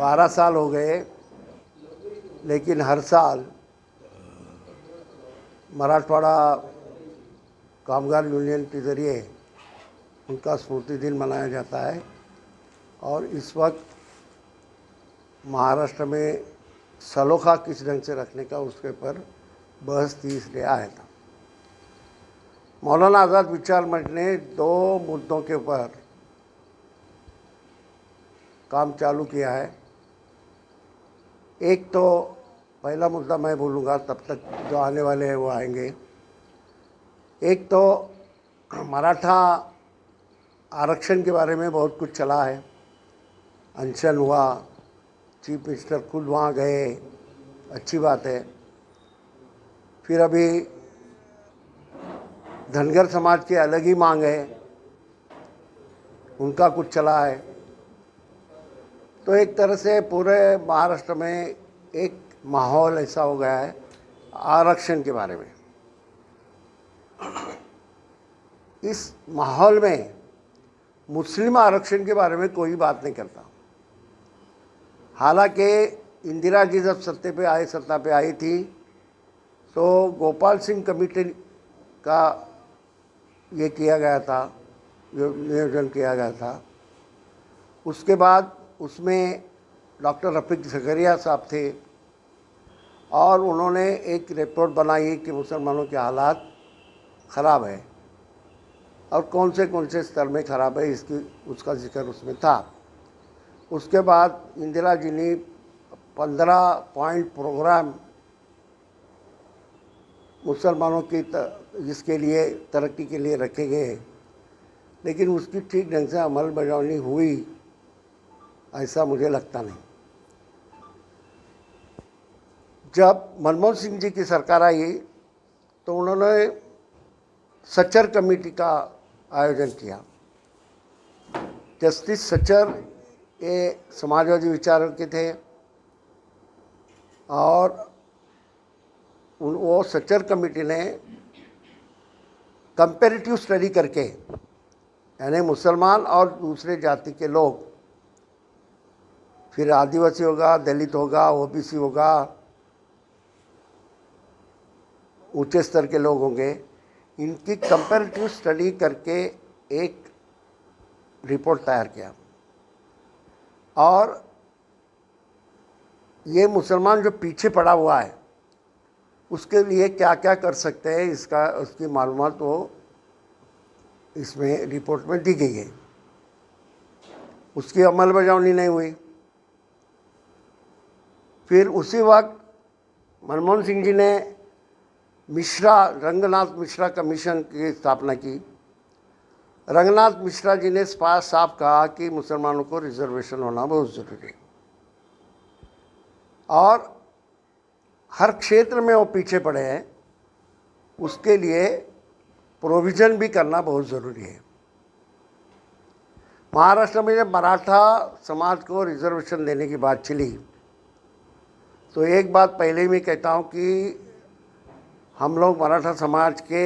12 साल हो गए, लेकिन हर साल मराठवाड़ा कामगार यूनियन के ज़रिए उनका स्मृति दिन मनाया जाता है। और इस वक्त महाराष्ट्र में सलोखा किस ढंग से रखने का उसके ऊपर बहस इसलिए आया था। मौलाना आज़ाद विचार मंच ने 2 मुद्दों के ऊपर काम चालू किया है। एक तो पहला मुद्दा मैं बोलूँगा, तब तक जो आने वाले हैं वो आएंगे। एक तो मराठा आरक्षण के बारे में बहुत कुछ चला है, अनशन हुआ, चीफ मिनिस्टर खुद वहाँ गए, अच्छी बात है। फिर अभी धनगर समाज की अलग ही मांग है, उनका कुछ चला है। तो एक तरह से पूरे महाराष्ट्र में एक माहौल ऐसा हो गया है आरक्षण के बारे में। इस माहौल में मुस्लिम आरक्षण के बारे में कोई बात नहीं करता। हालांकि इंदिरा जी जब सत्ता पे आई थी तो गोपाल सिंह कमेटी का ये किया गया था, नियोजन किया गया था। उसके बाद उसमें डॉक्टर रफ़ीक ज़करिया साहब थे और उन्होंने एक रिपोर्ट बनाई कि मुसलमानों के हालात ख़राब है और कौन से स्तर में ख़राब है उसका जिक्र उसमें था। उसके बाद इंदिरा जी ने 15 पॉइंट प्रोग्राम मुसलमानों की जिसके लिए तरक्की के लिए रखे गए, लेकिन उसकी ठीक ढंग से अमल बजावनी हुई ऐसा मुझे लगता नहीं। जब मनमोहन सिंह जी की सरकार आई तो उन्होंने सच्चर कमेटी का आयोजन किया। जस्टिस सच्चर ये समाजवादी विचारों के थे और वो सच्चर कमेटी ने कंपैरेटिव स्टडी करके, यानी मुसलमान और दूसरे जाति के लोग, फिर आदिवासी होगा, दलित होगा, ओबीसी होगा, ऊंचे स्तर के लोग होंगे, इनकी कंपैरेटिव स्टडी करके एक रिपोर्ट तैयार किया। और ये मुसलमान जो पीछे पड़ा हुआ है उसके लिए क्या क्या कर सकते हैं उसकी मालूमात वो इसमें रिपोर्ट में दी गई है। उसकी अमल बजावनी नहीं हुई। फिर उसी वक्त मनमोहन सिंह जी ने रंगनाथ मिश्रा कमीशन की स्थापना की। रंगनाथ मिश्रा जी ने साफ कहा कि मुसलमानों को रिजर्वेशन होना बहुत ज़रूरी है और हर क्षेत्र में वो पीछे पड़े हैं, उसके लिए प्रोविज़न भी करना बहुत ज़रूरी है। महाराष्ट्र में जब मराठा समाज को रिजर्वेशन देने की बात चली तो एक बात पहले ही मैं कहता हूँ कि हम लोग मराठा समाज के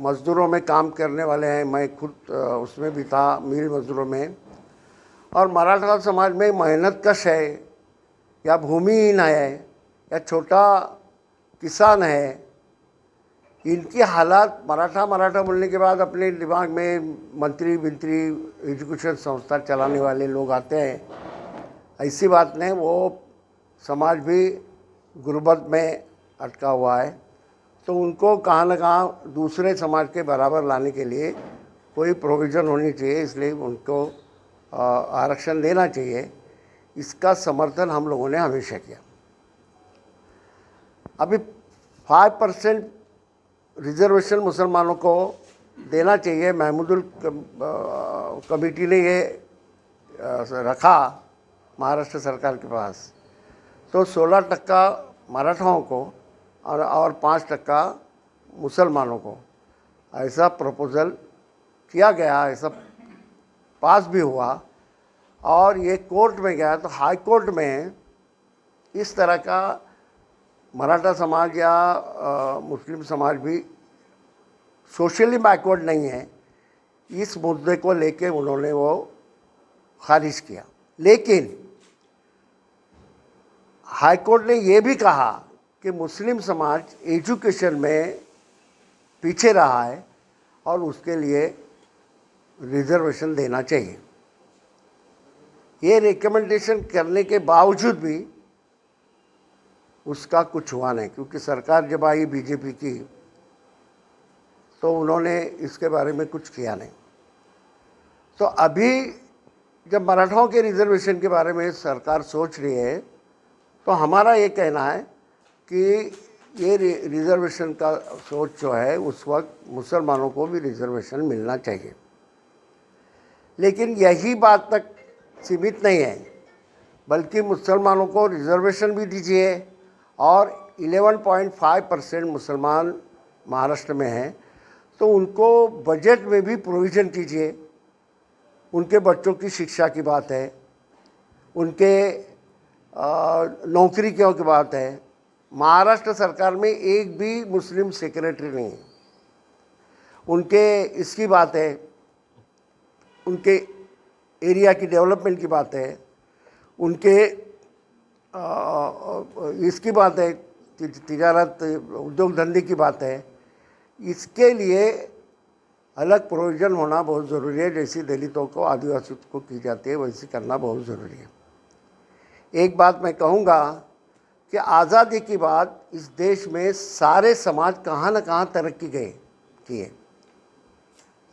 मज़दूरों में काम करने वाले हैं। मैं खुद उसमें भी था, मिल मज़दूरों में। और मराठा समाज में मेहनत कश है या भूमिहीन है या छोटा किसान है, इनकी हालात मराठा बोलने के बाद अपने दिमाग में मंत्री एजुकेशन संस्था चलाने वाले लोग आते हैं। ऐसी बात नहीं, वो समाज भी गुर्बत में अटका हुआ है, तो उनको कहाँ न कहाँ दूसरे समाज के बराबर लाने के लिए कोई प्रोविज़न होनी चाहिए, इसलिए उनको आरक्षण देना चाहिए। इसका समर्थन हम लोगों ने हमेशा किया। अभी 5% रिजर्वेशन मुसलमानों को देना चाहिए, महमूदुल कमेटी ने ये रखा महाराष्ट्र सरकार के पास। तो 16% मराठाओं को और 5% मुसलमानों को ऐसा प्रपोज़ल किया गया, ऐसा पास भी हुआ और ये कोर्ट में गया। तो हाई कोर्ट में इस तरह का मराठा समाज या मुस्लिम समाज भी सोशली बैकवर्ड नहीं है, इस मुद्दे को लेके उन्होंने वो खारिज किया। लेकिन हाईकोर्ट ने ये भी कहा कि मुस्लिम समाज एजुकेशन में पीछे रहा है और उसके लिए रिजर्वेशन देना चाहिए। ये रिकमेंडेशन करने के बावजूद भी उसका कुछ हुआ नहीं, क्योंकि सरकार जब आई बीजेपी की तो उन्होंने इसके बारे में कुछ किया नहीं। तो अभी जब मराठाओं के रिजर्वेशन के बारे में सरकार सोच रही है तो हमारा ये कहना है कि ये रिजर्वेशन का सोच जो है उस वक्त मुसलमानों को भी रिजर्वेशन मिलना चाहिए। लेकिन यही बात तक सीमित नहीं है, बल्कि मुसलमानों को रिजर्वेशन भी दीजिए और 11.5% मुसलमान महाराष्ट्र में हैं तो उनको बजट में भी प्रोविज़न कीजिए। उनके बच्चों की शिक्षा की बात है, उनके नौकरी की बात है। महाराष्ट्र सरकार में एक भी मुस्लिम सेक्रेटरी नहीं है। उनके इसकी बात है, उनके एरिया की डेवलपमेंट की बात है, उनके इसकी बात है, तिजारत उद्योग धंधे की बात है। इसके लिए अलग प्रोविज़न होना बहुत ज़रूरी है। जैसी दलितों को, आदिवासियों को की जाती है वैसे करना बहुत ज़रूरी है। एक बात मैं कहूँगा कि आज़ादी के बाद इस देश में सारे समाज कहाँ न कहाँ तरक्की किए।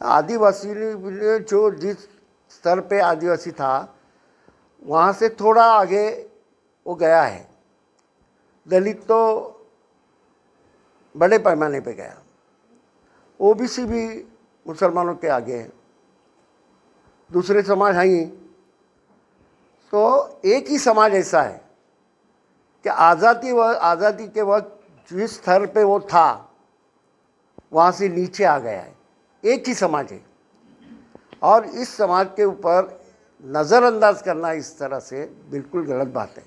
आदिवासी ने जो जिस स्तर पे आदिवासी था वहाँ से थोड़ा आगे वो गया है। दलित तो बड़े पैमाने पे गया, ओबीसी भी मुसलमानों के आगे है, दूसरे समाज हैं ही। तो एक ही समाज ऐसा है कि आज़ादी के वक्त जिस स्तर पे वो था वहाँ से नीचे आ गया है। एक ही समाज है और इस समाज के ऊपर नज़रअंदाज करना इस तरह से बिल्कुल गलत बात है।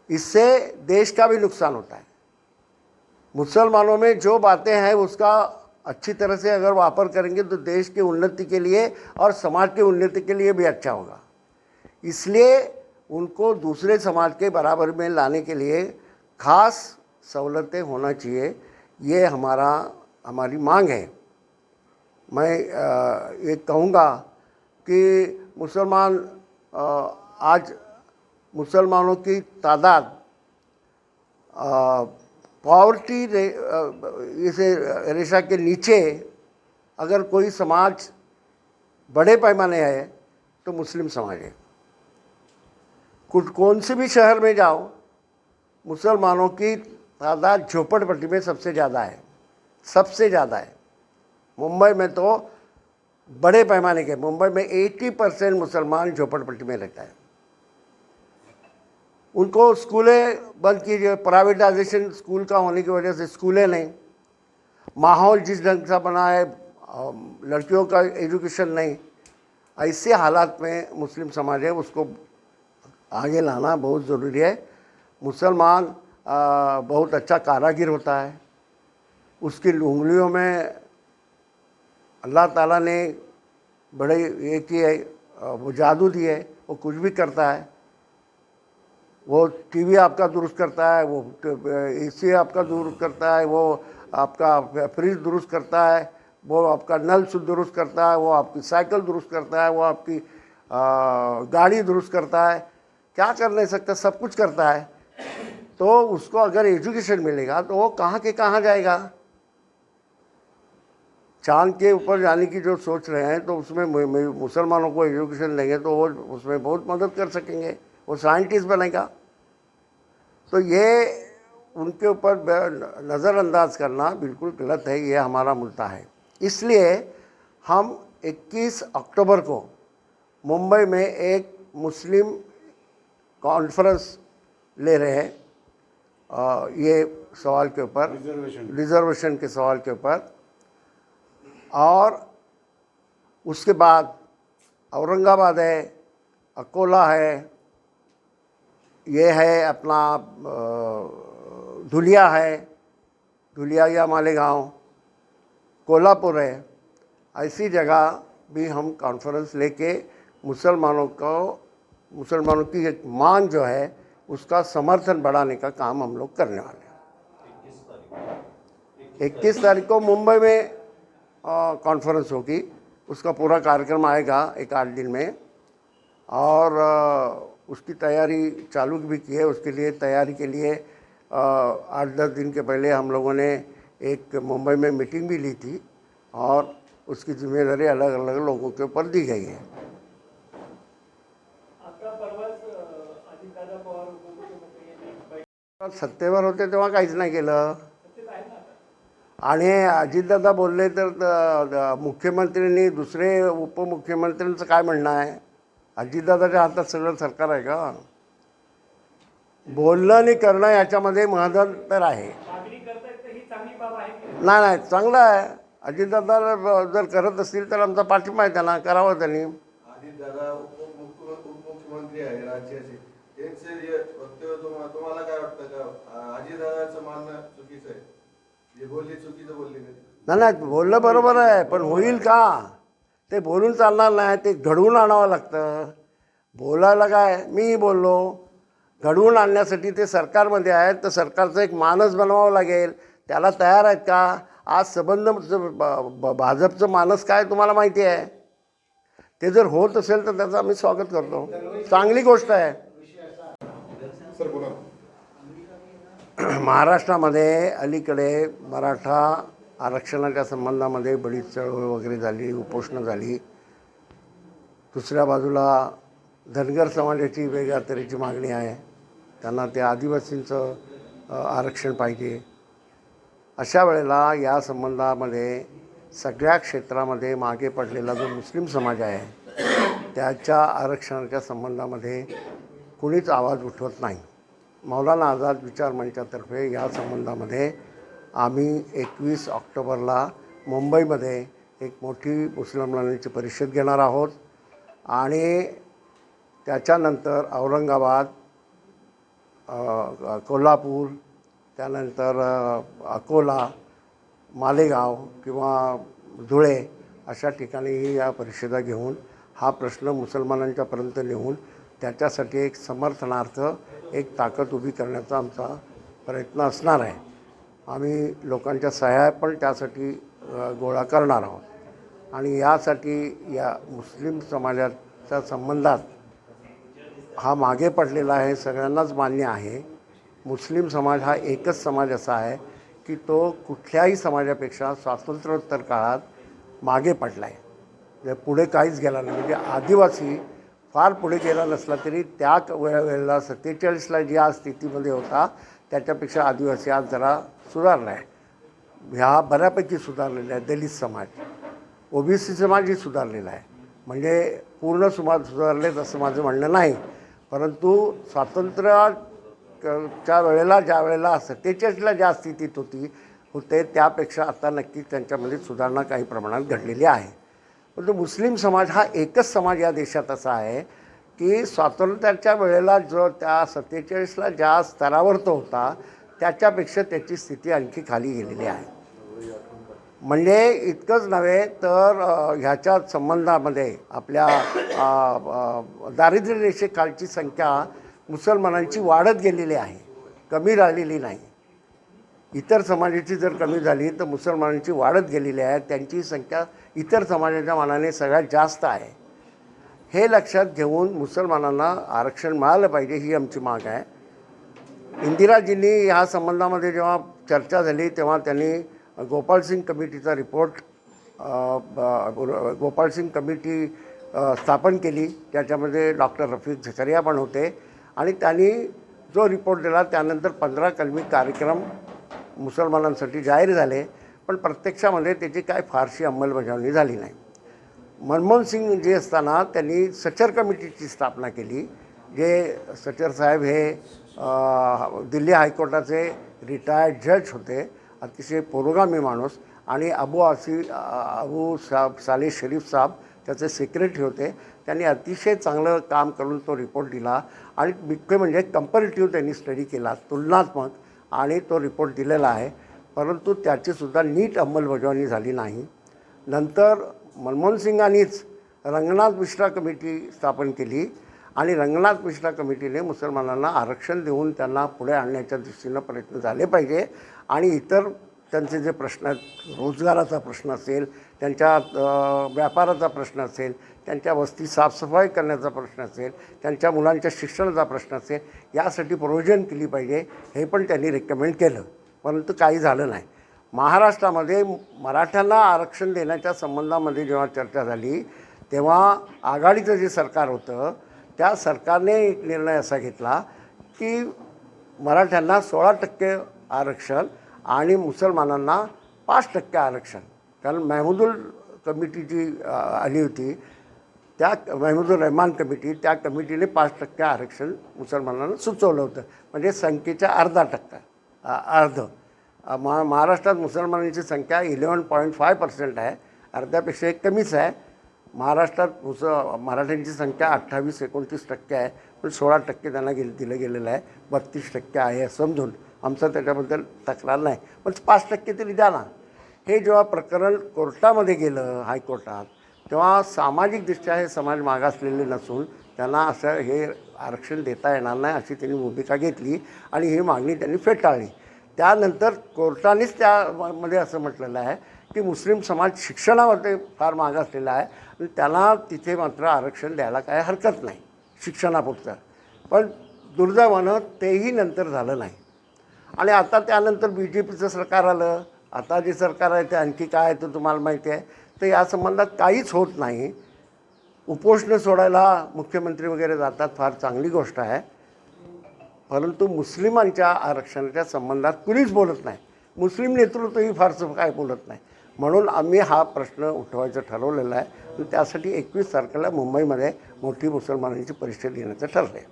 इससे देश का भी नुकसान होता है। मुसलमानों में जो बातें हैं उसका अच्छी तरह से अगर वापर करेंगे तो देश की उन्नति के लिए और समाज की उन्नति के लिए भी अच्छा होगा। इसलिए उनको दूसरे समाज के बराबर में लाने के लिए खास सहूलतें होना चाहिए। ये हमारी मांग है। मैं ये कहूँगा कि आज मुसलमानों की तादाद पॉवर्टी इसे रेखा के नीचे अगर कोई समाज बड़े पैमाने है तो मुस्लिम समाज है। कौन से भी शहर में जाओ, मुसलमानों की तादाद झोपड़पट्टी में सबसे ज़्यादा है। मुंबई में तो बड़े पैमाने के, मुंबई में 80% मुसलमान झोपड़पट्टी में रहता है। उनको स्कूलें बंद कीजिए, प्राइवेटाइजेशन स्कूल का होने की वजह से स्कूलें नहीं, माहौल जिस ढंग से बना है, लड़कियों का एजुकेशन नहीं। ऐसे हालात में मुस्लिम समाज है उसको आगे लाना बहुत ज़रूरी है। मुसलमान बहुत अच्छा कारागिर होता है, उसकी उंगलियों में अल्लाह ताला ने बड़े ये किए, वो जादू दिए, वो कुछ भी करता है। वो टीवी आपका दुरुस्त करता है, वो एसी आपका दुरुस्त करता है, वो आपका फ्रिज दुरुस्त करता है, वो आपका नल दुरुस्त करता है, वो आपकी साइकिल दुरुस्त करता है, वो आपकी गाड़ी दुरुस्त करता है। क्या कर नहीं सकता, सब कुछ करता है। तो उसको अगर एजुकेशन मिलेगा तो वो कहाँ के कहाँ जाएगा। चांद के ऊपर जाने की जो सोच रहे हैं तो उसमें मुसलमानों को एजुकेशन देंगे तो वो उसमें बहुत मदद कर सकेंगे, वो साइंटिस्ट बनेगा। तो ये उनके ऊपर नज़रअंदाज करना बिल्कुल गलत है, ये हमारा मुद्दा है। इसलिए हम 21 अक्टूबर को मुंबई में एक मुस्लिम कॉन्फ्रेंस ले रहे हैं, ये सवाल के ऊपर, रिजर्वेशन के सवाल के ऊपर। और उसके बाद औरंगाबाद है, अकोला है, ये है अपना धुलिया या मालेगांव, कोल्हापुर है। ऐसी जगह भी हम कॉन्फ्रेंस लेके मुसलमानों की एक मांग जो है उसका समर्थन बढ़ाने का काम हम लोग करने वाले हैं। 21 तारीख को मुंबई में कॉन्फ्रेंस होगी, उसका पूरा कार्यक्रम आएगा 1-8 दिन में, और उसकी तैयारी चालू भी की है। उसके लिए तैयारी के लिए 8-10 दिन के पहले हम लोगों ने एक मुंबई में मीटिंग भी ली थी, और उसकी जिम्मेदारी अलग अलग लोगों के ऊपर दी गई है। सत्तेवर होते तेव्हा काहीच नाही केलं, आणि अजितदादा बोलले तर मुख्यमंत्र्यांनी दुसरे उपमुख्यमंत्र्यांचं काय म्हणणं आहे? अजितदादाच्या हातात सगळं सरकार आहे का? बोलणं आणि करणं याच्यामध्ये महत्त्व आहे. नाही, चांगलं आहे. अजितदादा जर करत असतील तर आमचा पाठिंबा आहे त्यांना, करावं त्यांनी. अजितदादा उपमुख्यमंत्री आहे राज्याचे, त्यांचे वक्तव्य तुम्हाला काय वाटतं का अजितदादाचं मानणं चुकीचं आहे? जे बोलले चुकीचं बोलले नाही, बोलणं बरोबर आहे, पण होईल का? ते बोलून चालणार नाही, ते घडवून आणावं लागतं. बोलायला काय, मीही बोललो, घडवून आणण्यासाठी ते सरकारमध्ये आहेत, तर सरकारचा एक मानस बनवावं लागेल. त्याला तयार आहेत का? आज संबंध भाजपचं मानस काय तुम्हाला माहिती आहे. ते जर होत असेल तर त्याचं आम्ही स्वागत करतो, चांगली गोष्ट आहे. महाराष्ट्रामध्ये अलीकडे मराठा आरक्षणाच्या संबंधामध्ये बरीच चळवळ वगैरे झाली, उपोषणं झाली. दुसऱ्या बाजूला धनगर समाजाची वेगळ्या तऱ्हेची मागणी आहे, त्यांना ते आदिवासींचं आरक्षण पाहिजे. अशा वेळेला या संबंधामध्ये सगळ्या क्षेत्रामध्ये मागे पडलेला जो मुस्लिम समाज आहे त्याच्या आरक्षणाच्या संबंधामध्ये कुणीच आवाज उठवत नाही. मौलाना आझाद विचार मंचातर्फे या संबंधामध्ये आम्ही 21 ऑक्टोबरला मुंबईमध्ये एक मोठी मुसलमानांची परिषद घेणार आहोत, आणि त्याच्यानंतर औरंगाबाद, कोल्हापूर, त्यानंतर अकोला, मालेगाव किंवा धुळे अशा ठिकाणीही या परिषदा घेऊन हा प्रश्न मुसलमानांच्यापर्यंत नेऊन त्याच्यासाठी एक समर्थनार्थ एक ताकद उभी करण्याचा आमचा प्रयत्न असणार आहे. आम्ही लोकांच्या सहाय्या पण त्यासाठी गोळा करणार आहोत, आणि यासाठी या मुस्लिम समाजाच्या संबंधात हा मागे पडलेला आहे, सगळ्यांनाच मान्य आहे. मुस्लिम समाज हा एकच समाज असा आहे की तो कुठल्याही समाजापेक्षा स्वातंत्र्योत्तर काळात मागे पडला आहे, पुढे काहीच गेला नाही. म्हणजे आदिवासी फार पुढे गेला नसला तरी त्या वेळेला 47ला ज्या स्थितीमध्ये होता त्याच्यापेक्षा आदिवासी आज जरा सुधारला आहे. ह्या बऱ्यापैकी सुधारलेला आहे. दलित समाज, OBC समाजही सुधारलेला आहे. म्हणजे पूर्ण समाज सुधारलेत असं माझं म्हणणं नाही, परंतु स्वातंत्र्याच्या वेळेला ज्या वेळेला 47ला ज्या स्थितीत होते त्यापेक्षा आता नक्कीच त्यांच्यामध्ये सुधारणा काही प्रमाणात घडलेली आहे. परंतु मुस्लिम समाज हा एकच समाज या देशात असा आहे की स्वातंत्र्याच्या वेळेला जो त्या 47ला ज्या स्तरावर तो होता त्याच्यापेक्षा त्याची स्थिती आणखी खाली गेलेली आहे. म्हणजे इतकंच नव्हे तर ह्याच्या संबंधामध्ये आपल्या दारिद्र्य रेषेखालची संख्या मुसलमानांची वाढत गेलेली आहे, कमी राहिलेली नाही. इतर समाजाची जर कमी झाली तर मुसलमानांची वाढत गेलेली आहे. त्यांची संख्या इतर समाजाच्या मानाने सगळ्यात जास्त आहे. हे लक्षात घेऊन मुसलमानांना आरक्षण मिळालं पाहिजे ही आमची माग आहे. इंदिराजींनी ह्या संबंधामध्ये जेव्हा चर्चा झाली तेव्हा त्यांनी गोपालसिंग कमिटीचा रिपोर्ट गोपालसिंग कमिटी स्थापन केली. त्याच्यामध्ये डॉक्टर रफीक झकरिया पण होते, आणि त्यांनी जो रिपोर्ट दिला त्यानंतर 15 कलमी कार्यक्रम मुसलमानांसाठी जाहीर झाले, पण प्रत्यक्षामध्ये त्याची काय फारशी अंमलबजावणी झाली नाही. मनमोहन सिंग जे असताना त्यांनी सचर कमिटीची स्थापना केली. जे सचर साहेब हे दिल्ली हायकोर्टाचे रिटायर्ड जज होते, अतिशय पुरोगामी माणूस, आणि अबू साले शरीफ साहब त्याचे सेक्रेटरी होते. त्यांनी अतिशय चांगलं काम करून तो रिपोर्ट दिला, आणि मुख्य म्हणजे कंपॅरेटिव्ह त्यांनी स्टडी केला, तुलनात्मक, आणि तो रिपोर्ट दिलेला आहे. परंतु त्याचीसुद्धा नीट अंमलबजावणी झाली नाही. नंतर मनमोहन सिंगांनीच रंगनाथ मिश्रा कमिटी स्थापन केली, आणि रंगनाथ मिश्रा कमिटीने मुसलमानांना आरक्षण देऊन त्यांना पुढे आणण्याच्या दृष्टीनं प्रयत्न झाले पाहिजे आणि इतर त्यांचे जे प्रश्न आहेत, रोजगाराचा प्रश्न असेल, त्यांच्या व्यापाराचा प्रश्न असेल, त्यांच्या वस्ती साफसफाई करण्याचा प्रश्न असेल, त्यांच्या मुलांच्या शिक्षणाचा प्रश्न असेल, यासाठी प्रोव्हिजन केली पाहिजे, हे पण त्यांनी रेकमेंड केलं, परंतु काही झालं नाही. महाराष्ट्रामध्ये मराठ्यांना आरक्षण देण्याच्या संबंधामध्ये जेव्हा चर्चा झाली तेव्हा आघाडीचं जे सरकार होतं त्या सरकारने एक निर्णय असा घेतला की मराठ्यांना 16% आरक्षण आणि मुसलमानांना 5% आरक्षण. कारण महमूदुल कमिटी जी आली होती, त्या महमूदुर रहमान कमिटी, त्या कमिटीने 5% आरक्षण मुसलमानांना सुचवलं होतं, म्हणजे संख्येच्या अर्ध. महाराष्ट्रात मुसलमानांची संख्या 11.5% आहे, अर्ध्यापेक्षा एक कमीच आहे. महाराष्ट्रात मराठ्यांची संख्या 28-29% आहे, पण 16% त्यांना दिलं गेलेलं आहे, 32% आहे असं समजून. आमचं त्याच्याबद्दल तक्रार नाही, पण 5% तरी द्या ना. हे जेव्हा प्रकरण कोर्टामध्ये गेलं, हायकोर्टात, तेव्हा सामाजिकदृष्ट्या हे समाज मागासलेले नसून त्यांना असं हे आरक्षण देता येणार नाही अशी त्यांनी भूमिका घेतली आणि ही मागणी त्यांनी फेटाळली. त्यानंतर कोर्टानेच त्यामध्ये असं म्हटलेलं आहे की मुस्लिम समाज शिक्षणामध्ये फार मागासलेला आहे आणि त्याला तिथे मात्र आरक्षण द्यायला काय हरकत नाही शिक्षणापुरतं. पण दुर्दैवानं तेही नंतर झालं नाही. आणि आता त्यानंतर BJPचं सरकार आलं. आता जे सरकार आहे ते आणखी काय आहे ते तुम्हाला माहिती आहे. तर या संबंधात काहीच होत नाही. उपोषणं सोडायला मुख्यमंत्री वगैरे जातात, फार चांगली गोष्ट आहे, परंतु मुस्लिमांच्या आरक्षणाच्या संबंधात कुणीच बोलत नाही. मुस्लिम नेतृत्वही फारसं काय बोलत नाही. म्हणून आम्ही हा प्रश्न उठवायचं ठरवलेला आहे आणि त्यासाठी 21 तारखेला मुंबईमध्ये मोठी मुसलमानांची परिषद घेण्याचं ठरलं आहे.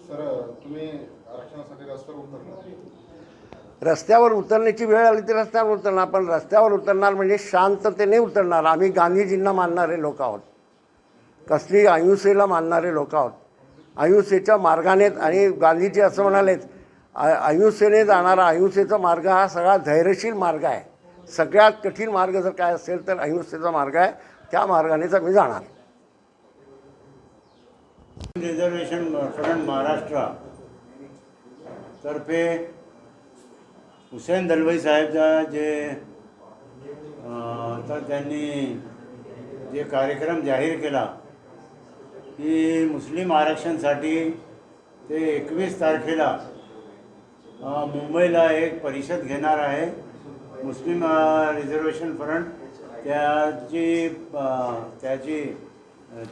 सर, तुम्ही आरक्षणासाठी रस्त्यावर उतरला? रस्त्यावर उतरण्याची वेळ आली तर रस्त्यावर उतरणार, पण रस्त्यावर उतरणार म्हणजे शांततेने उतरणार. आम्ही गांधीजींना मानणारे लोक आहोत, कसली अहिंसेला मानणारे लोक आहोत. अहिंसेच्या मार्गाने, आणि गांधीजी असं म्हणालेत, अहिंसेने जाणारा, अहिंसेचा मार्ग हा सगळा धैर्यशील मार्ग आहे. सगळ्यात कठीण मार्ग जर काय असेल तर अहिंसेचा मार्ग आहे, त्या मार्गानेच आम्ही जाणार. रिझर्वेशन फ्रंट महाराष्ट्र तर्फे हुसेन दलवाई साहेबचा जे तर त्यांनी जे कार्यक्रम जाहीर केला की मुस्लिम आरक्षणासाठी ते 21 तारखेला मुंबईला एक परिषद घेणार आहे. मुस्लिम रिझर्वेशन फ्रंट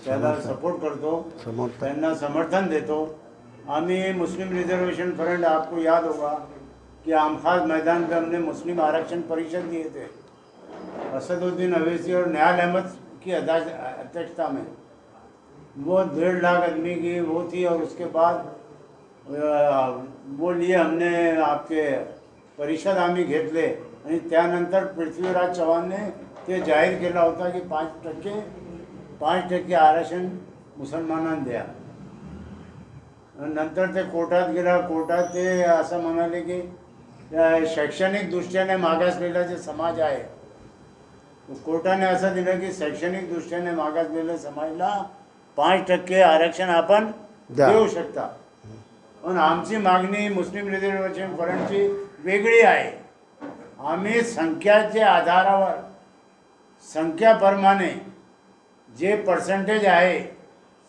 त्याला सपोर्ट करतो, त्यांना समर्थन देतो. आम्ही मुस्लिम रिजर्वेशन फ्रंट, आपको याद होगा कि आमखास मैदान पे हमने मुस्लिम आरक्षण परिषद दिए थे, असदुद्दीन अवैसी और निहाल अहमद की अध्यक्षता में. वो 1.5 लाख आदमी की वो थी और उसके बाद वो लिए हमने आपके परिषद आम्ही घेतले आणि त्यानंतर पृथ्वीराज चव्हाणने ते जाहीर केला होता की 5% आरक्षण मुसलमानांना द्या. नंतर ते कोर्टात गेला. कोर्टात ते असं म्हणाले की शैक्षणिक दृष्ट्याने मागासलेला जे समाज आहे, कोर्टाने असं दिलं की शैक्षणिक दृष्ट्याने मागासलेल्या समाजाला 5% आरक्षण आपण देऊ शकता. पण आमची मागणी मुस्लिम रिझर्वेशन फ्रंटची वेगळी आहे. आम्ही संख्याच्या आधारावर, संख्याप्रमाणे जे पर्सेंटेज आहे,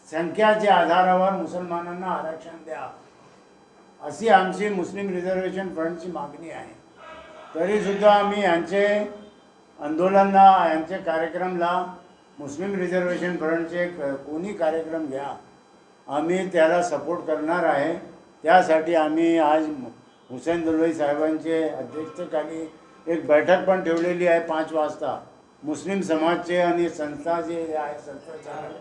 संख्याच्या आधारावर मुसलमानांना आरक्षण द्या, अशी आमची मुस्लिम रिझर्वेशन फ्रंटची मागणी आहे. तरीसुद्धा आम्ही यांचे आंदोलनला, यांचे कार्यक्रमला, मुस्लिम रिझर्वेशन फ्रंटचे कोणी कार्यक्रम घ्या, आम्ही त्याला सपोर्ट करणार आहे. त्यासाठी आम्ही आज हुसेन दलवाई साहेबांचे अध्यक्षतेखाली एक बैठक पण ठेवलेली आहे 5 वाजता. मुस्लिम समाजचे आणि संस्था जे आहे, संस्थाचालक,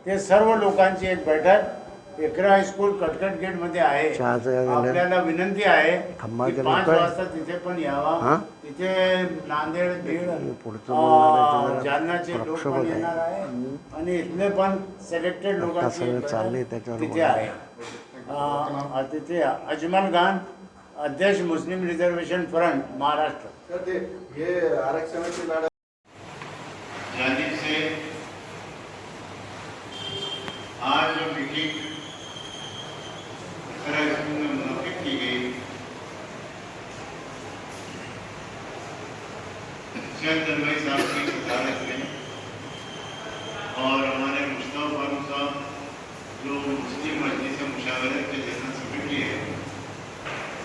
ते सर्व लोकांची एक बैठक एकरा हायस्कूल कटकट गेटमध्ये आहे. आपल्याला विनंती आहे की 5 वाजता तिथे पण यावा. तिथे नांदेड, बीड, जालनाचे लोक पण येणार आहे आणि इथले पण सिलेक्टेड लोकांची तिथे आहे. तिथे अजमल खान, अध्यक्ष मुस्लिम रिजर्वेशन फ्रंट महाराष्ट्र. तर ते हे आरक्षणाची लढाई जानिब से आज जो मीटिंग स्कूल में मुनक्किद की गई, शेख दलवाई साहब की सदारत में और हमारे मुश्ताक फारूक साहब जो मुस्लिम मजलिस मुशावरत के जनरल सेक्रेटरी है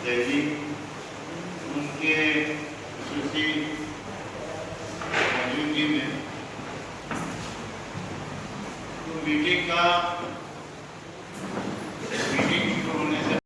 दिल्ली, उनके खुसूसी मौजूदगी में तो मीटिंग शुरू होने से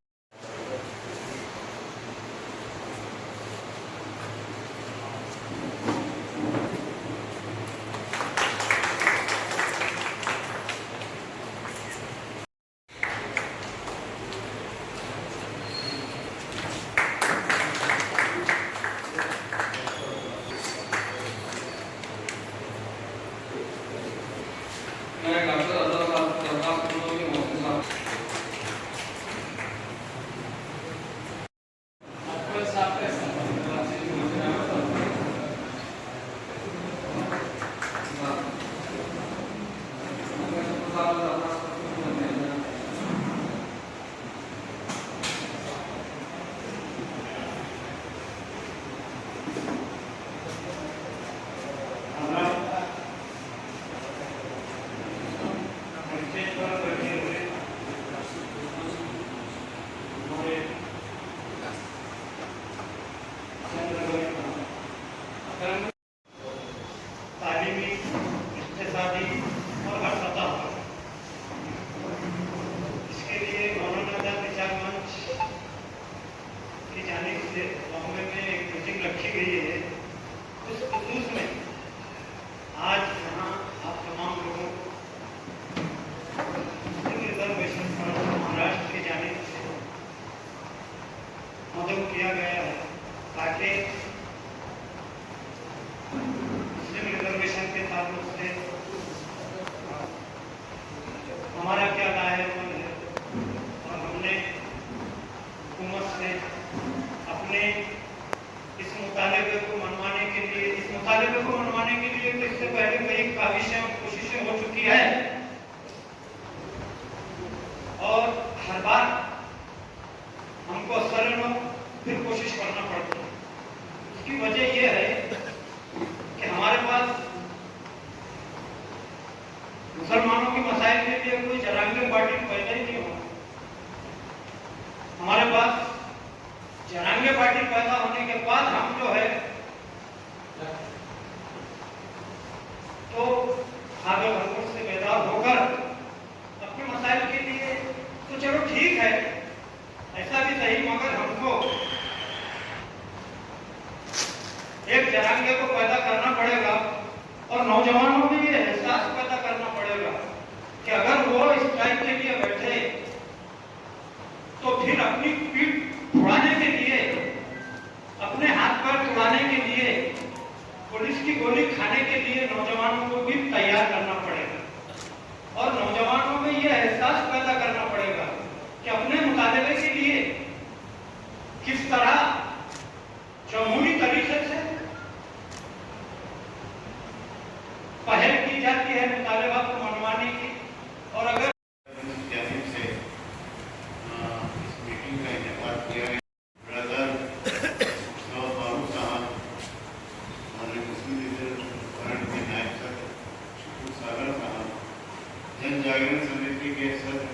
तालीमी, इक़्तिसादी और हर सतह पर इसके लिए मौलाना आज़ाद विचार मंच की जानिब से बॉम्बे में एक मीटिंग रखी गई है। उस खसूस में आज यहाँ आप तमाम लोगों को रिजर्वेशन महाराष्ट्र की जानिब से मदद किया गया है ताकि मुस्लिम रिजर्वेशन के ताल्लुक से हमारा क्या राय है और हमने हुकूमत से अपने इस मुतालिबे को मनवाने के लिए तो इससे पहले कई काविशें और कोशिशें हो चुकी है और हर बार हमको सरनो फिर कोशिश करना पड़ता है। इसकी वजह यह है कि हमारे पास मुसलमानों के मसाइल के लिए कोई जरांगे पार्टी पैदा ही नहीं हुआ। हमारे पास जरांगे पार्टी पैदा होने के बाद हम जो है तो आगे भरपूर से बेदार होकर अपने मसाइल के लिए तो चलो ठीक है, ऐसा भी सही, मगर हमको एक जरांगे को पैदा करना पड़ेगा और नौजवानों में ये एहसास पैदा करना पड़ेगा कि अगर वो इस टाइप के लिए बैठे तो फिर अपनी पीठ उड़ाने के लिए, अपने हाथ पैर उड़ाने के लिए, पुलिस की गोली खाने के लिए नौजवानों को भी तैयार करना पड़ेगा और नौजवानों में ये एहसास पैदा करना पड़ेगा कि अपने मुताबिक के लिए किस तरह जमहूरी तरीके से पहल की जाती है मुतालिबा को मनवाने की। और अगर जानिब से इस मीटिंग का इनेकाद किया गया, ब्रदर मुश्ताक फारूक साहब, हमारे मुस्लिम लीडर फ्रंट के नायब सदर शुक्र सागर साहब, जन जागरण समिति के सदर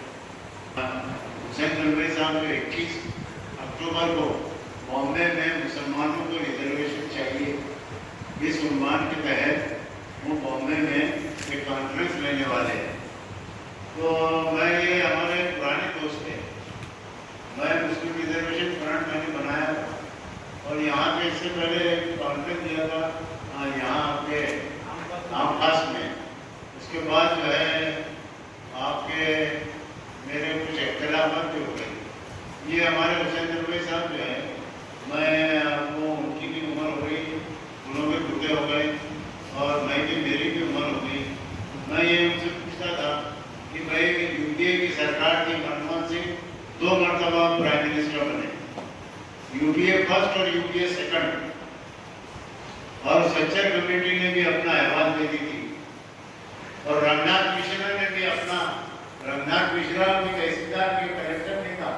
शेख दलवाई साहब जो 21 अक्टूबर को बॉम्बे में मुसलमानों को रिजर्वेशन चाहिए, इस उन्वान के तहत वो बॉम्बे में एक कॉन्फ्रेंस लेने वाले हैं। तो मैं, ये हमारे पुराने दोस्त हैं, मैं मुस्लिम रिजर्वेशन फ्रंट मैंने बनाया था और यहाँ पे इससे पहले कॉन्फ्रेंस दिया था यहाँ आपके आम खास में। उसके बाद जो है आपके मेरे कुछ इख्तिलाफात भी हो गए। ये हमारे हुसैन दलवाई साहब जो है, मैं आपको उनकी भी उम्र हो गई, दोनों भी बूढ़े हो गए और मेरी भी उम्र हो गई। मैं ये उनसे पूछता था कि भाई यूपीए की सरकार थी, मनमोहन सिंह 2 मरतबा प्राइम मिनिस्टर बने, यूपीए फर्स्ट और यूपीए सेकंड, और सच्चर कमेटी ने भी अपना अहवाल दे दी थी और रंगनाथ मिश्रा ने भी अपना रघुनाथ मिश्रा भी तहसीलदार के कलेक्टर नहीं था,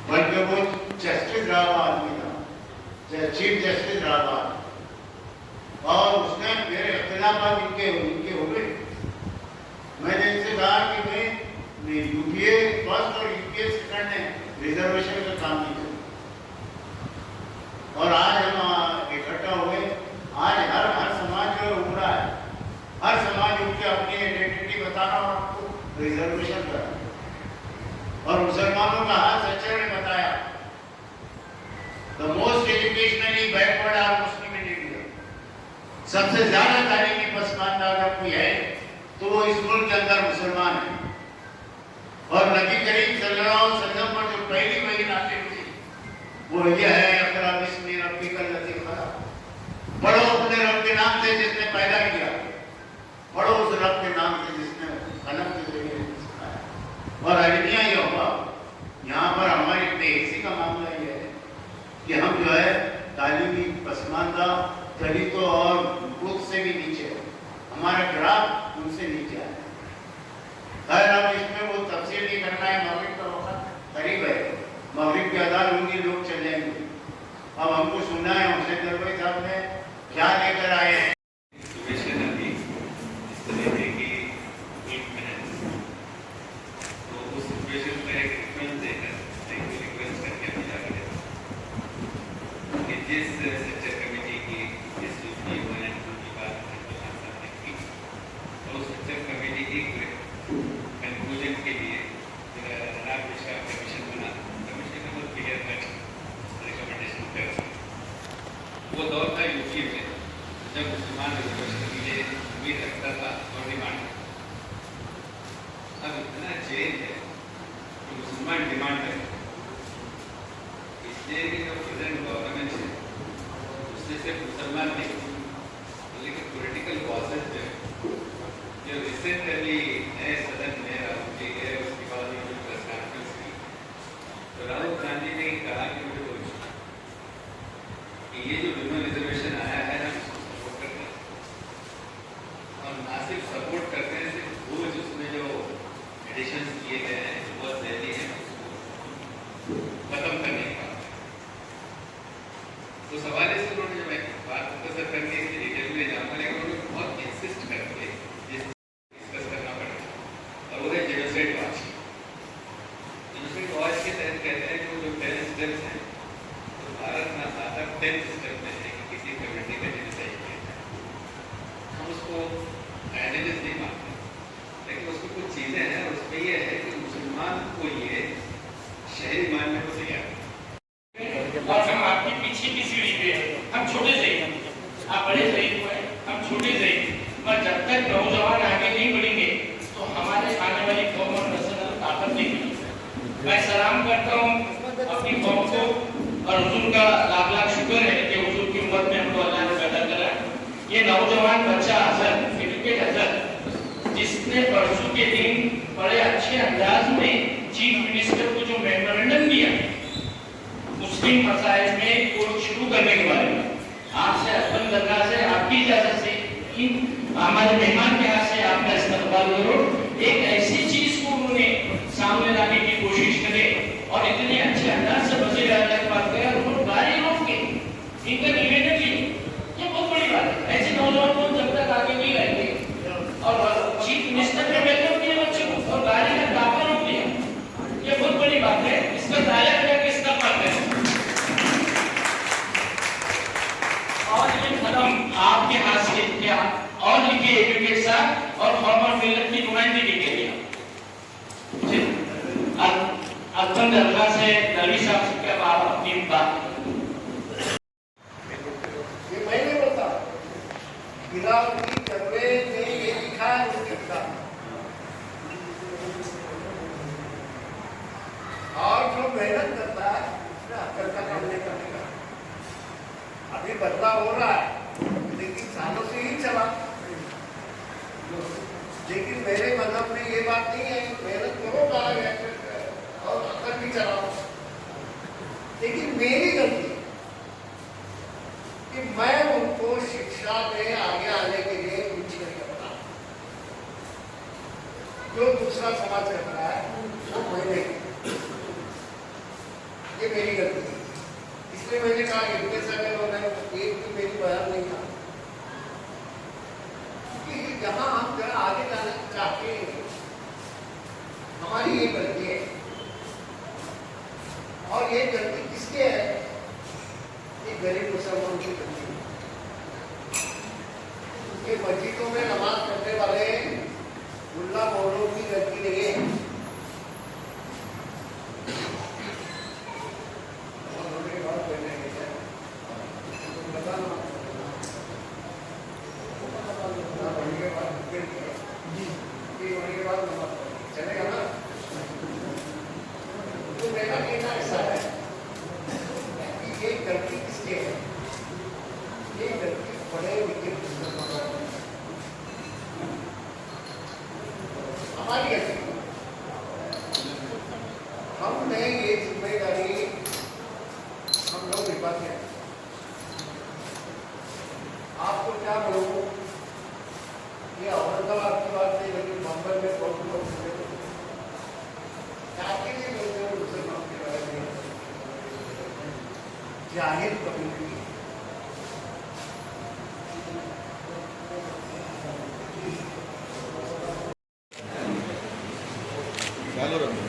बल्कि वो जस्टिस रहा हुआ आदमी था, चीफ जस्टिस रहा हुआ। और उसने मेरे इख्तिलाफात इनके हो गए। मैंने इनसे कहा कि मैं यूपीए फर्स्ट और यूपीए सेकंड ने रिजर्वेशन का काम नहीं किया। और आज हम इकट्ठा हुए। आज हर समाज जो उमड़ा है, हर समाज उनकी अपनी आइडेंटिटी बताना और आपको रिजर्वेशन करना। और मुसलमानों का हाथ सच्चा ने बताया the most educationally backward are Muslim in India. सबसे ज्यादा तालीमी पसमानदा अगर कोई है तो वो इस मुल्क के अंदर मुसलमान है। और नबी करीम सल्लल्लाहु अलैहि वसल्लम पर जो पहली वही नाज़िल हुई वो ये है इक़रा बिस्मि रब्बिकल लज़ी खलक़। पढ़ो अपने रब के नाम से जिसने पैदा किया, पढ़ो उस रब के नाम से जिसने कलम के जरिए सिखाया। और अलमिया ये हुआ, यहाँ पर हमारी बेहसी का मामला ये है कि हम जो है तालीमी पसमानदा दलितों और बुत से भी नीचे है, हमारा ग्राफ उनसे नीचे है। खैर अब इसमें वो तफसील नहीं करना है, मगरिब का वक्त करीब है, मगरिब की अदान होंगी, लोग चल जाएंगे। अब हमको सुनना है हुसैन दरबारी साहब ने क्या लेकर आए हैं। जिस सेक्टर कमेटी की जिस की बात सामने की और उस सेक्टर कमेटी की कंक्लूजन के लिए जनाब मिश्रा कमीशन बना, कमीशन ने बहुत क्लियर कट रिकमेंडेशन कर। वो दौर था यूपी में जब मुसलमान रिजर्वेशन के लिए उम्मीद रखता था और डिमांड। अब इतना चेंज है कि मुसलमान डिमांड करे, इसलिए कि जो प्रेजेंट गवर्नमेंट है उससे सिर्फ मुसलमान नहीं लेकिन पॉलिटिकल कॉजेज जो रिसेंटली नए सदन में राहुल जी गए, उसके बाद उन्होंने प्रेस कॉन्फ्रेंस की तो राहुल गांधी ने कहा कि मुझे कि ये जो विमेन रिजर्वेशन आया है हम उसको सपोर्ट करते हैं और ना सिर्फ सपोर्ट करते हैं, सिर्फ वो उसमें जो एडिशन किए गए हैं बहुत जल्दी है खत्म करने का। तो सवाल से उन्होंने जब एक बात मुख्तसर करके इसके डिटेल में जाऊंगा, लेकिन उन्होंने बहुत इंसिस्ट करके डिस्कस करना पड़ेगा और वो है जेनोसाइड वॉच। जेनोसाइड वॉच के तहत कहते हैं कि वो जो 10 स्टेप्स हैं तो भारत में ज़्यादा 10 स्टेप में है कि किसी कम्युनिटी का जेनोसाइड किया जाए। हम उसको एनालिसिस नहीं मानते, लेकिन उसमें कुछ चीज़ें हैं और उसमें ये है कि मुसलमान को ये शहरी मानने को तैयार है। और हम आपके पीछे की सीढ़ी पे हम छोटे से आप बड़े से हम छोटे से, पर जब तक नौजवान आगे नहीं बढ़ेंगे तो हमारे आने वाली कौम और नस्ल ताकत नहीं मिलेगी। मैं सलाम करता हूँ अपनी कौम को और हुजूर का लाख लाख शुक्र है कि हुजूर की उम्मत में हमको अल्लाह ने पैदा करा। ये नौजवान बच्चा हसन क्रिकेट हसन जिसने परसों के दिन बड़े अच्छे अंदाज में चीफ मिनिस्टर को जो मेमोरेंडम दिया मुस्लिम मसाइल में कोर्ट शुरू करने के बारे में, आपसे अपन दरगाह से आपकी इजाजत से हमारे मेहमान के हाथ से आपका इस्तेमाल करो। एक ऐसी चीज को उन्होंने सामने लाने की कोशिश करे और इतने अच्छे अंदाज से वज़ीर आज़म के पास गए और उन्होंने गाड़ी रोक के इनका निवेदन किया। ये बहुत बड़ी बात है, ऐसे नौजवान लोग जब तक आगे नहीं आएंगे। और चीफ मिनिस्टर ने वेलकम किया बच्चे को और गाड़ी का दाखिला रोक दिया, ये बहुत बड़ी बात है। इसका दायरा क्या किसका पार्ट है और ये कदम आपके हाथ से क्या और लिखे एडवोकेट साहब और फॉर्मर मिलत की नुमाइंदगी के लिए अब्दुल दरगाह से दरवी साहब से क्या बात अपनी बात ये मैं नहीं बोलता, गिलावटी दरवे ने ये लिखा है उसके किताब। और जो मेहनत करता है उसने अक्ल का काम नहीं करने का। अभी बदलाव हो रहा है लेकिन सालों से ही चला। लेकिन मेरे मजहब में ये बात नहीं है, मेहनत करो कहा गया और अक्ल भी चलाओ। लेकिन मेरी गलती कि मैं उनको शिक्षा में आगे आने के लिए कुछ नहीं करता। जो दूसरा ये मेरी गलती है, इसलिए मैंने कहा इनके से अगर उन्होंने एक भी मेरी बयान नहीं था, क्योंकि जहाँ हम जरा आगे जाना चाहते हैं हमारी ये गलती है। और ये गलती किसके है? ये गरीब मुसलमानों की गलती है। ये मस्जिदों में नमाज पढ़ने वाले मुल्ला मौलवियों की गलती नहीं है। चलेगा ना? तो मेरा कहना ऐसा है कि ये गलती किसकी है? ये गलती बड़े लिखे हमारी गलती। हमने ये जिम्मेदारी हम लोग निभाते हैं। आपको क्या बोलूं, ये औरंगाबाद की बात नहीं, लेकिन बम्बई में बहुत लोग जाके नहीं बोलते हैं मुसलमान के बारे में, जाहिर कम्युनिटी। चालू रखो।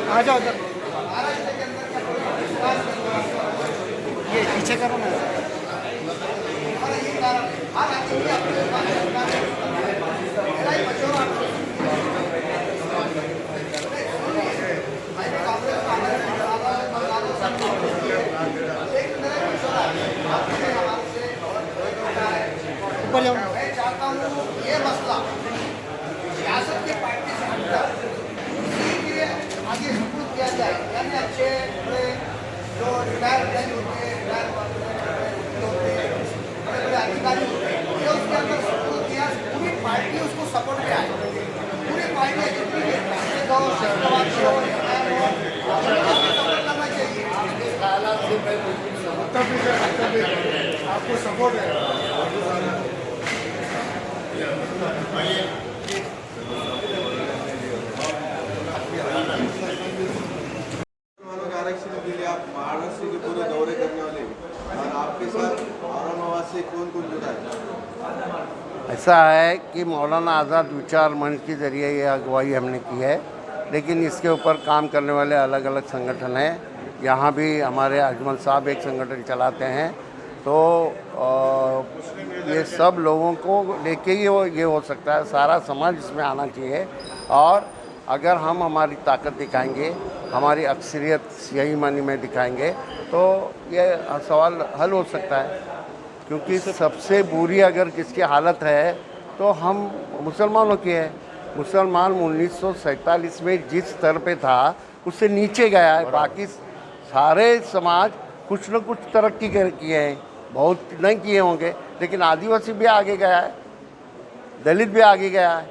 आ जाओ उधर, ये पीछे करो ना। ऊपर जाओ। मैं चाहता हूँ ये मसला सियासत के पार्टी से हटकर इसी के लिए आगे सपोर्ट किया जाए। यानी अच्छे बड़े जो रिटायर जज होते हैं, रिटायर होते हैं, बड़े बड़े अधिकारी होते हैं, ये उसके अंदर सपोर्ट किया, पूरी पार्टी उसको सपोर्ट में आए। पूरी पार्टी जितनी भी कांग्रेस हो, समाजवादी हो, सपोर्ट करना चाहिए। आपको सपोर्ट है। मुसलमानों के आरक्षण के लिए आप महाराष्ट्र के पूरे दौरे करने वाले हैं और आपके साथ औरंगाबाद से कौन कौन जुड़ा है? ऐसा है कि मौलाना आज़ाद विचार मंच के ज़रिए ये अगुवाई हमने की है, लेकिन इसके ऊपर काम करने वाले अलग अलग संगठन हैं। यहाँ भी हमारे अजमल साहब एक संगठन चलाते हैं, तो ये सब लोगों को लेके ही ये हो सकता है। सारा समाज इसमें आना चाहिए, और अगर हम हमारी ताकत दिखाएंगे, हमारी अक्सरियत सही मानी में दिखाएंगे, तो ये सवाल हल हो सकता है। क्योंकि सबसे बुरी अगर किसकी हालत है तो हम मुसलमानों की है। मुसलमान 1947 में जिस स्तर पे था उससे नीचे गया है। बाकी सारे समाज कुछ न कुछ तरक्की किए हैं, बहुत नहीं किए होंगे, लेकिन आदिवासी भी आगे गया है, दलित भी आगे गया है,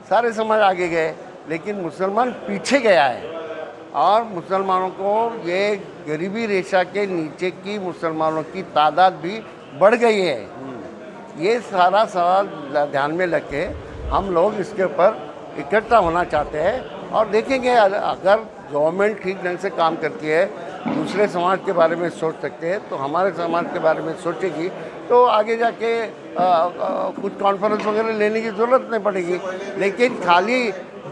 सारे समाज आगे गए, लेकिन मुसलमान पीछे गया है। और मुसलमानों को ये गरीबी रेखा के नीचे की मुसलमानों की तादाद भी बढ़ गई है। ये सारा सवाल ध्यान में रख के हम लोग इसके ऊपर इकट्ठा होना चाहते हैं, और देखेंगे अगर गवर्नमेंट ठीक ढंग से काम करती है, दूसरे समाज के बारे में सोच सकते हैं, तो हमारे समाज के बारे में सोचेगी, तो आगे जाके कुछ कॉन्फ्रेंस वगैरह लेने की ज़रूरत नहीं पड़ेगी। लेकिन खाली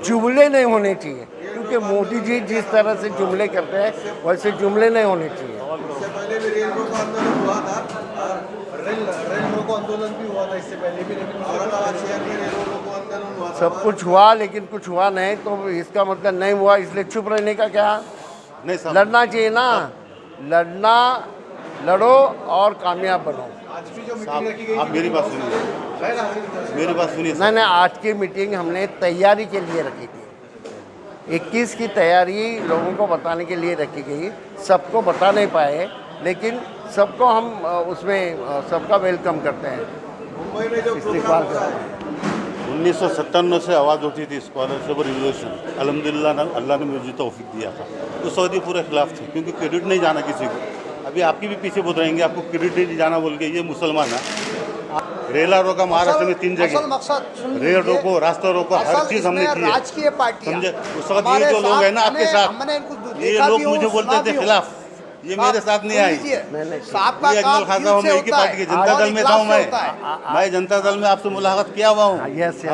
जुमले नहीं होने चाहिए, क्योंकि मोदी जी जिस तरह से जुमले करते हैं वैसे जुमले नहीं होने चाहिए। इससे पहले भी रेल रोको आंदोलन हुआ था और रेल रोको आंदोलन भी हुआ था इससे पहले भी, लेकिन औरंगाबाद शहर में रेल रोको आंदोलन हुआ था। सब कुछ हुआ, लेकिन कुछ हुआ नहीं, तो इसका मतलब नहीं हुआ इसलिए चुप रहने का क्या? नहीं साहब, लड़ना चाहिए ना। लड़ना लड़ो और कामयाब बनो। आज की जो मीटिंग रखी गई आप मेरी बात सुनिए, मेरी बात सुनिए। नहीं नहीं, आज की मीटिंग हमने तैयारी के लिए रखी थी। 21 की तैयारी लोगों को बताने के लिए रखी गई। सबको बता नहीं पाए, लेकिन सबको हम उसमें सबका वेलकम करते हैं, मुंबई में जो इस्तेकबाल प्रोग्राम करते हैं। 1957 से आवाज़ उठी थी स्कॉलरशिप और रिजर्वेशन, अल्हम्दुलिल्लाह अल्लाह ने मुझे तौफीक दिया था। तो सऊदी पूरे खिलाफ थे, क्योंकि क्रेडिट नहीं जाना किसी को। अभी आपकी भी पीछे बोल रहेंगे आपको क्रेडिट नहीं जाना बोल के, ये मुसलमान है। रेला रोका महाराष्ट्र में 3 असल जगह, मकसद सुन रेल लीजिए। रोको, रास्ता रोको, हर असल चीज़ हमने इसमें की है। राजकीय पार्टियां समझे? उस वक्त हमारे ये जो लोग साथ हैं ना आपके हमने- साथ, हमने इनको ये देखा लोग भी हो, मुझे सुना बोलते थे भी हो। खिलाफ, ये मेरे साथ नहीं आई। साहब का ये काम अजमल खान दिल साहब से मैं एक ही होता पार्टी के है जनता और दल में था इखलास से मैं होता है। जनता दल में आपसे मुलाकात किया हुआ हूँ। Yes yes.